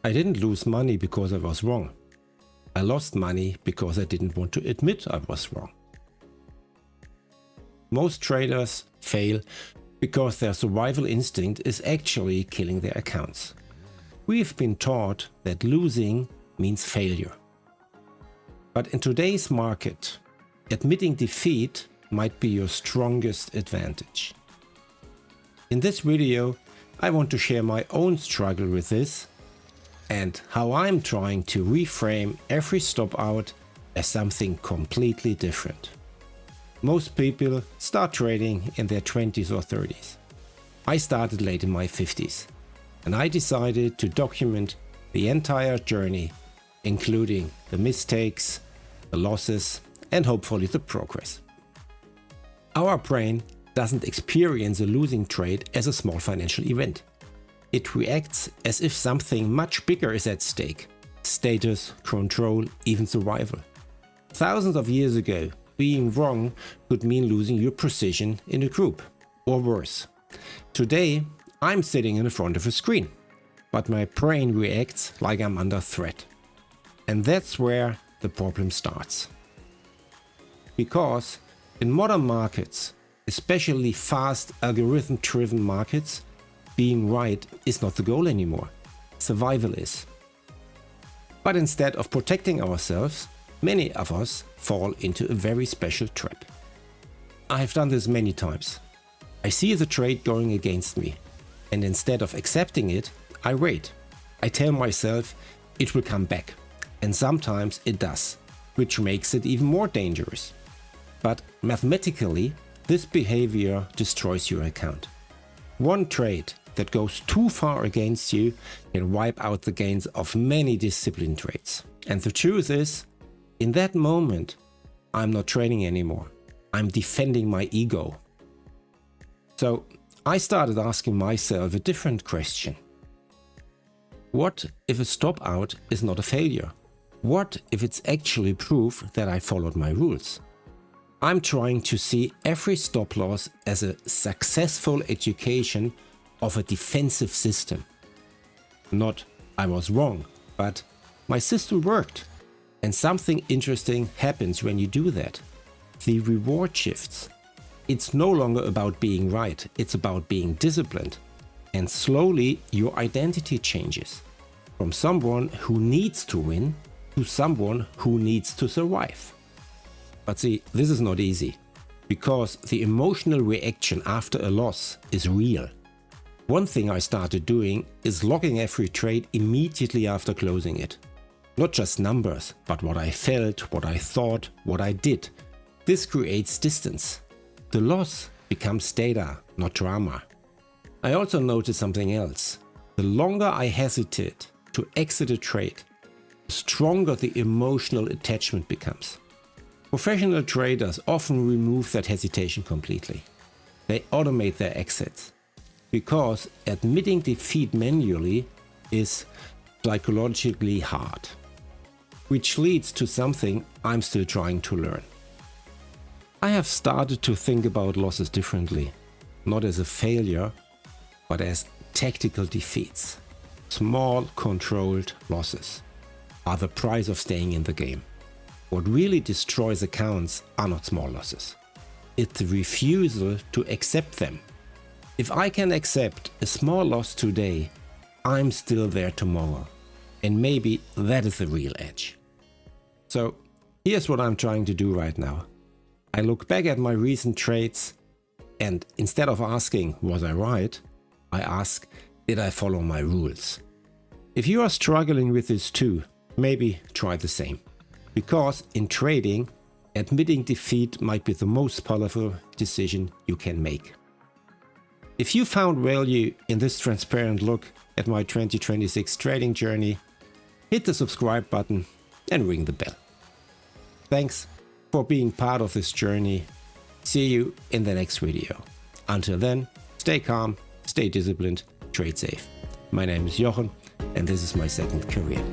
I didn't lose money because I was wrong. I lost money because I didn't want to admit I was wrong. Most traders fail because their survival instinct is actually killing their accounts. We've been taught that losing means failure. But in today's market, admitting defeat might be your strongest advantage. In this video, I want to share my own struggle with this and how I'm trying to reframe every stop out as something completely different. Most people start trading in their 20s or 30s. I started late in my 50s, and I decided to document the entire journey, including the mistakes, the losses, and hopefully the progress. Our brain doesn't experience a losing trade as a small financial event. It reacts as if something much bigger is at stake: status, control, even survival. Thousands of years ago, being wrong could mean losing your position in a group, or worse. Today, I'm sitting in front of a screen, but my brain reacts like I'm under threat. And that's where the problem starts. Because in modern markets, especially fast algorithm-driven markets, being right is not the goal anymore. Survival is. But instead of protecting ourselves, many of us fall into a very special trap. I have done this many times. I see the trade going against me, and instead of accepting it, I wait. I tell myself it will come back, and sometimes it does, which makes it even more dangerous. But mathematically, this behavior destroys your account. One trade that goes too far against you can wipe out the gains of many disciplined trades. And the truth is, in that moment, I'm not trading anymore. I'm defending my ego. So I started asking myself a different question. What if a stop out is not a failure? What if it's actually proof that I followed my rules? I'm trying to see every stop loss as a successful education of a defensive system. Not I was wrong, but my system worked. And something interesting happens when you do that. The reward shifts. It's no longer about being right, it's about being disciplined. And slowly your identity changes. From someone who needs to win to someone who needs to survive. But see, this is not easy, because the emotional reaction after a loss is real. One thing I started doing is logging every trade immediately after closing it. Not just numbers, but what I felt, what I thought, what I did. This creates distance. The loss becomes data, not drama. I also noticed something else. The longer I hesitate to exit a trade, the stronger the emotional attachment becomes. Professional traders often remove that hesitation completely. They automate their exits, because admitting defeat manually is psychologically hard, which leads to something I'm still trying to learn. I have started to think about losses differently, not as a failure, but as tactical defeats. Small, controlled losses are the price of staying in the game. What really destroys accounts are not small losses. It's the refusal to accept them. If I can accept a small loss today, I'm still there tomorrow. And maybe that is the real edge. So here's what I'm trying to do right now. I look back at my recent trades, and instead of asking, was I right? I ask, did I follow my rules? If you are struggling with this too, maybe try the same. Because in trading, admitting defeat might be the most powerful decision you can make. If you found value in this transparent look at my 2026 trading journey, hit the subscribe button and ring the bell. Thanks for being part of this journey. See you in the next video. Until then, stay calm, stay disciplined, trade safe. My name is Jochen, and this is my second career.